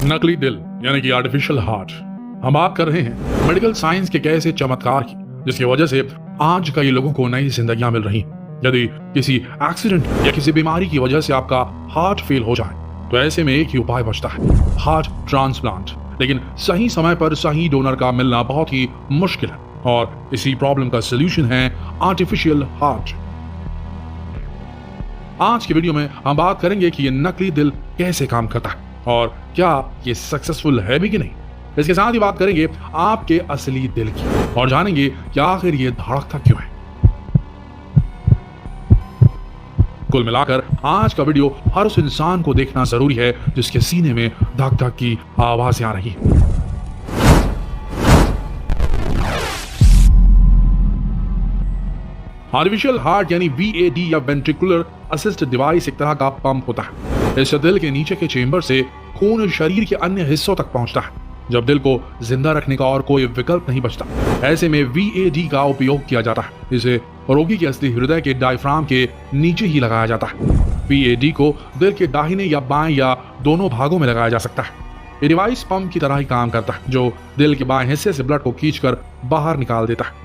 नकली दिल यानी कि आर्टिफिशियल हार्ट। हम बात कर रहे हैं मेडिकल साइंस के कैसे चमत्कार की जिसकी वजह से आज कई लोगों को नई जिंदगियां मिल रही हैं। यदि किसी एक्सीडेंट या किसी बीमारी की वजह से आपका हार्ट फेल हो जाए तो ऐसे में एक ही उपाय बचता है, हार्ट ट्रांसप्लांट। लेकिन सही समय पर सही डोनर का मिलना बहुत ही मुश्किल है और इसी प्रॉब्लम का सोल्यूशन है आर्टिफिशियल हार्ट। आज की वीडियो में हम बात करेंगे कि ये नकली दिल कैसे काम करता है और क्या ये सक्सेसफुल है भी कि नहीं। इसके साथ ही बात करेंगे आपके असली दिल की और जानेंगे कि आखिर ये धड़कता क्यों है। कुल मिलाकर आज का वीडियो हर उस इंसान को देखना जरूरी है जिसके सीने में धक धक की आवाजें आ रही हैं। आर्टिफिशियल हार्ट यानी VAD या वेंट्रिकुलर असिस्टेड डिवाइस एक तरह का पंप होता है। इस दिल के नीचे के चेंबर से खून शरीर के अन्य हिस्सों तक पहुंचता है। जब दिल को जिंदा रखने का और कोई विकल्प नहीं बचता, ऐसे में VAD का उपयोग किया जाता है। इसे रोगी के असली हृदय के डायफ्राम के नीचे ही लगाया जाता है। VAD को दिल के दाहिने या बाएं या दोनों भागों में लगाया जा सकता है। ये डिवाइस पंप की तरह ही काम करता है जो दिल के बाएं हिस्से से ब्लड को खींचकर बाहर निकाल देता है।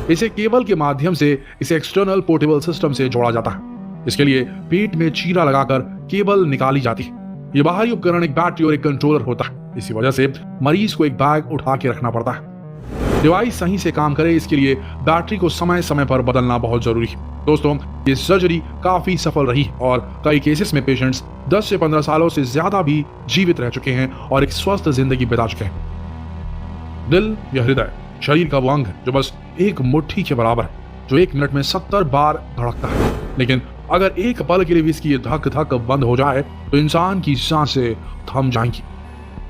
इसे केबल के माध्यम से इसे एक्सटर्नल पोर्टेबल सिस्टम से जोड़ा जाता है। इसके लिए पेट में चीरा लगाकर केबल निकाली जाती है। ये बाहरी उपकरण एक बैटरी और एक कंट्रोलर होता है। इसी वजह से मरीज को एक बैग उठा के रखना पड़ता है। डिवाइस सही से काम करे इसके लिए बैटरी को समय समय पर बदलना बहुत जरूरी है। दोस्तों, ये सर्जरी काफी सफल रही और कई केसेस में पेशेंट्स 10 से 15 सालों से ज्यादा भी जीवित रह चुके हैं और एक स्वस्थ जिंदगी बिता चुके हैं। दिल या हृदय शरीर का वो अंग है जो बस एक मुट्ठी के बराबर है, जो 1 मिनट में 70 बार धड़कता है। लेकिन अगर एक पल के लिए भी इसकी धक धक बंद हो जाए तो इंसान की सांसें थम जाएंगी।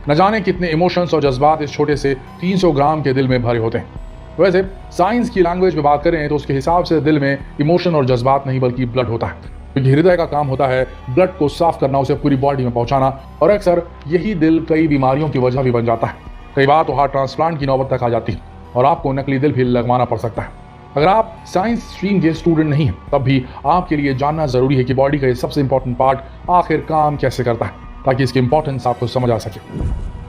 न जाने कितने इमोशंस और जज्बात इस छोटे से 300 ग्राम के दिल में भरे होते हैं। वैसे साइंस की लैंग्वेज में बात करें तो उसके हिसाब से दिल में इमोशन और जज्बात नहीं बल्कि ब्लड होता है, क्योंकि हृदय का काम होता है ब्लड को साफ करना, उसे पूरी बॉडी में पहुंचाना। और अक्सर यही दिल कई बीमारियों की वजह भी बन जाता है। कई बार तो हार्ट ट्रांसप्लांट की नौबत तक आ जाती है और आपको नकली दिल भी लगवाना पड़ सकता है। अगर आप साइंस स्ट्रीम के स्टूडेंट नहीं हैं तब भी आपके लिए जानना जरूरी है कि बॉडी का ये सबसे इंपॉर्टेंट पार्ट आखिर काम कैसे करता है, ताकि इसकी इंपॉर्टेंस आपको समझ आ सके।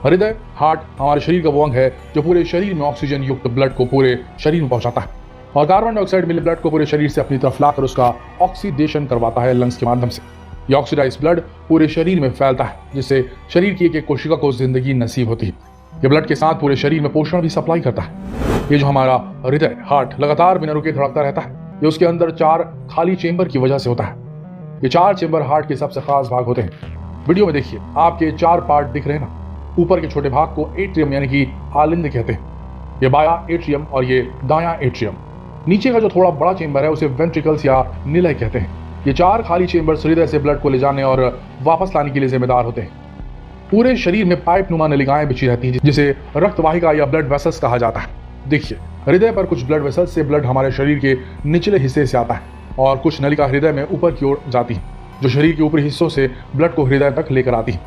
हृदय हार्ट हमारे शरीर का वो अंग है जो पूरे शरीर में ऑक्सीजन युक्त ब्लड को पूरे शरीर में पहुंचाता है और कार्बन डाइऑक्साइड मिले ब्लड को पूरे शरीर से अपनी तरफ लाकर उसका ऑक्सीडेशन करवाता है लंग्स के माध्यम से। यह ऑक्सीडाइज ब्लड पूरे शरीर में फैलता है जिससे शरीर की एक कोशिका को जिंदगी नसीब होती है। ये ब्लड के साथ पूरे शरीर में पोषण भी सप्लाई करता है। ये जो हमारा हृदय हार्ट लगातार बिना रुके धड़कता रहता है, ये उसके अंदर 4 खाली चेंबर की वजह से होता है। ये 4 चेंबर हार्ट के सबसे खास भाग होते हैं। वीडियो में देखिए, आपके 4 पार्ट दिख रहे हैं ना। ऊपर के छोटे भाग को एट्रियम यानी कि आलिंद कहते हैं। ये बायां एट्रियम और ये दायां एट्रियम। नीचे का जो थोड़ा बड़ा चेंबर है उसे वेंट्रिकल्स या निलय कहते हैं। ये 4 खाली चेंबर्स हृदय से ब्लड को ले जाने और वापस लाने के लिए जिम्मेदार होते हैं। पूरे शरीर में पाइप नुमा नलिकाएं बिछी रहती हैं जिसे रक्तवाहिका या ब्लड वेसल्स कहा जाता है। देखिए, हृदय पर कुछ ब्लड वेसल्स से ब्लड हमारे शरीर के निचले हिस्से से आता है और कुछ नलिका हृदय में ऊपर की ओर जाती है जो शरीर के ऊपरी हिस्सों से ब्लड को हृदय तक लेकर आती है।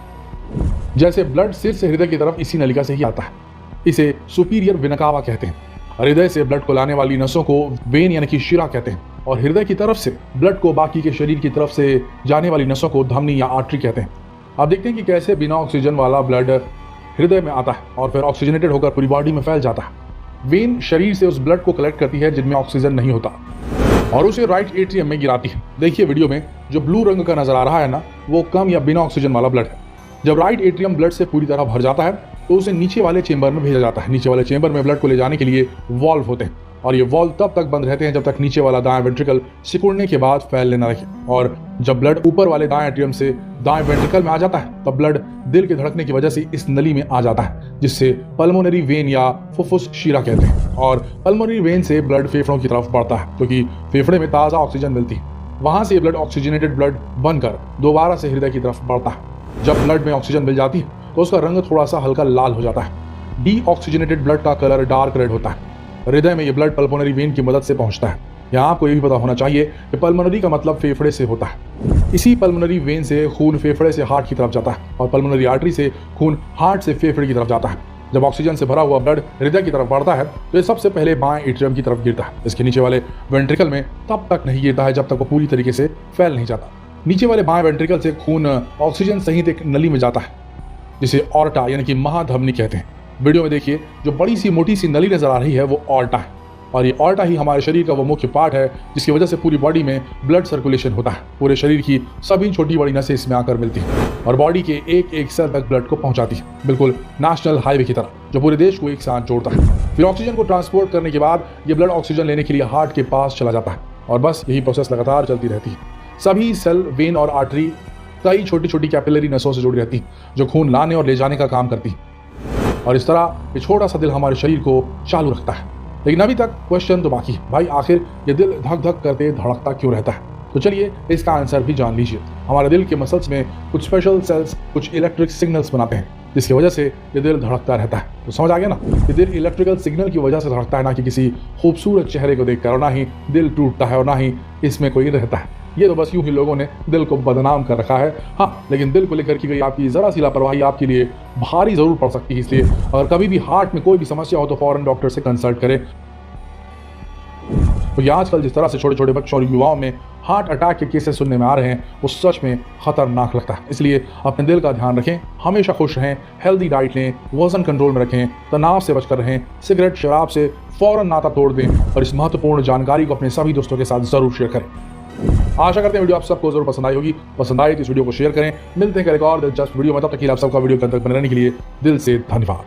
जैसे ब्लड सिर से हृदय की तरफ इसी नलिका से ही आता है। इसे सुपीरियर वेना कहते हैं। हृदय से ब्लड को लाने वाली नसों को वेन यानी कि शिरा कहते हैं और हृदय की तरफ से ब्लड को बाकी के शरीर की तरफ से जाने वाली नसों को धमनी या आर्टरी कहते हैं। आप देखते हैं कि कैसे बिना ऑक्सीजन वाला ब्लड हृदय में आता है और फिर ऑक्सीजनेटेड होकर पूरी बॉडी में फैल जाता है। वेन शरीर से उस ब्लड को कलेक्ट करती है जिनमें ऑक्सीजन नहीं होता और उसे राइट एट्रियम में गिराती है। देखिए वीडियो में जो ब्लू रंग का नजर आ रहा है ना, वो कम या बिना ऑक्सीजन वाला ब्लड है। जब राइट एट्रियम ब्लड से पूरी तरह भर जाता है तो उसे नीचे वाले चेंबर में भेजा जाता है। नीचे वाले चेंबर में ब्लड को ले जाने के लिए वॉल्व होते हैं और ये वॉल्व तब तक बंद रहते हैं जब तक नीचे वाला दाएं वेंट्रिकल सिकुड़ने के बाद फैलने न लगे। और जब ब्लड ऊपर वाले दाएं एट्रियम से दाएं वेंट्रिकल में आ जाता है तब ब्लड दिल के धड़कने की वजह से इस नली में आ जाता है जिससे पल्मोनरी वेन या फुफ्फुस शिरा कहते हैं। और पल्मोनरी वेन से ब्लड फेफड़ों की तरफ बढ़ता है क्योंकि फेफड़े में ताज़ा ऑक्सीजन मिलती है। वहां से ब्लड ऑक्सीजनेटेड ब्लड बनकर दोबारा से हृदय की तरफ बढ़ता है। जब ब्लड में ऑक्सीजन मिल जाती है तो उसका रंग थोड़ा सा हल्का लाल हो जाता है। डीऑक्सीजनेटेड ब्लड का कलर डार्क रेड होता है। हृदय में ये ब्लड पल्मोनरी वेन की मदद से पहुंचता है। यहाँ आपको ये भी पता होना चाहिए कि पल्मोनरी का मतलब फेफड़े से होता है। इसी पल्मोनरी वेन से खून फेफड़े से हार्ट की तरफ जाता है और पल्मोनरी आर्टरी से खून हार्ट से फेफड़े की तरफ जाता है। जब ऑक्सीजन से भरा हुआ ब्लड हृदय की तरफ बढ़ता है तो ये सबसे पहले बाएं एट्रियम की तरफ गिरता है। इसके नीचे वाले वेंट्रिकल में तब तक नहीं गिरता है जब तक वो पूरी तरीके से फैल नहीं जाता। नीचे वाले बाएं वेंट्रिकल से खून ऑक्सीजन सहित एक नली में जाता है जिसे ऑर्टा यानी कि महाधमनी कहते हैं। वीडियो में देखिए, जो बड़ी सी मोटी सी नली नजर आ रही है वो ऑर्टा है, और ये ऑर्टा ही हमारे शरीर का वो मुख्य पार्ट है जिसकी वजह से पूरी बॉडी में ब्लड सर्कुलेशन होता है। पूरे शरीर की सभी छोटी बड़ी नसें इसमें आकर मिलती हैं और बॉडी के एक एक सेल तक ब्लड को पहुंचाती है, बिल्कुल नेशनल हाईवे की तरह जो पूरे देश को एक साथ जोड़ता है। फिर ऑक्सीजन को ट्रांसपोर्ट करने के बाद ये ब्लड ऑक्सीजन लेने के लिए हार्ट के पास चला जाता है और बस यही प्रोसेस लगातार चलती रहती है। सभी सेल, वेन और आर्टरी कई छोटी छोटी कैपिलरी नसों से जुड़ी रहती हैं जो खून लाने और ले जाने का काम करती है, और इस तरह ये छोटा सा दिल हमारे शरीर को चालू रखता है। लेकिन अभी तक क्वेश्चन तो बाकी है, भाई आखिर ये दिल धक धक करते धड़कता क्यों रहता है? तो चलिए इसका आंसर भी जान लीजिए। हमारे दिल के मसल्स में कुछ स्पेशल सेल्स कुछ इलेक्ट्रिक सिग्नल्स बनाते हैं जिसकी वजह से ये दिल धड़कता रहता है। तो समझ आ गया ना, ये दिल इलेक्ट्रिकल सिग्नल की वजह से धड़कता है, ना कि किसी खूबसूरत चेहरे को देखकर, और ना ही दिल टूटता है और ना ही इसमें कोई रहता है। ये तो बस यूं ही लोगों ने दिल को बदनाम कर रखा है। हाँ, लेकिन दिल को लेकर की गई आपकी जरा सी लापरवाही आपके लिए भारी जरूर पड़ सकती है। इसलिए अगर कभी भी हार्ट में कोई भी समस्या हो तो फौरन डॉक्टर से कंसल्ट करें। तो ये आजकल जिस तरह से छोटे छोटे बच्चों और युवाओं में हार्ट अटैक के केसेस सुनने में आ रहे हैं वो सच में खतरनाक लगता है। इसलिए अपने दिल का ध्यान रखें, हमेशा खुश रहें, हेल्दी डाइट लें, वजन कंट्रोल में रखें, तनाव से बचकर रहें, सिगरेट शराब से फौरन नाता तोड़ दें और इस महत्वपूर्ण जानकारी को अपने सभी दोस्तों के साथ जरूर शेयर करें। आशा करते हैं वीडियो आप सबको जरूर पसंद आई होगी। पसंद आए तो इस वीडियो को शेयर करें। मिलते हैं एक और दिलचस्प वीडियो में, तब तक के लिए आप सबका वीडियो के अंदर बने रहने के लिए दिल से धन्यवाद।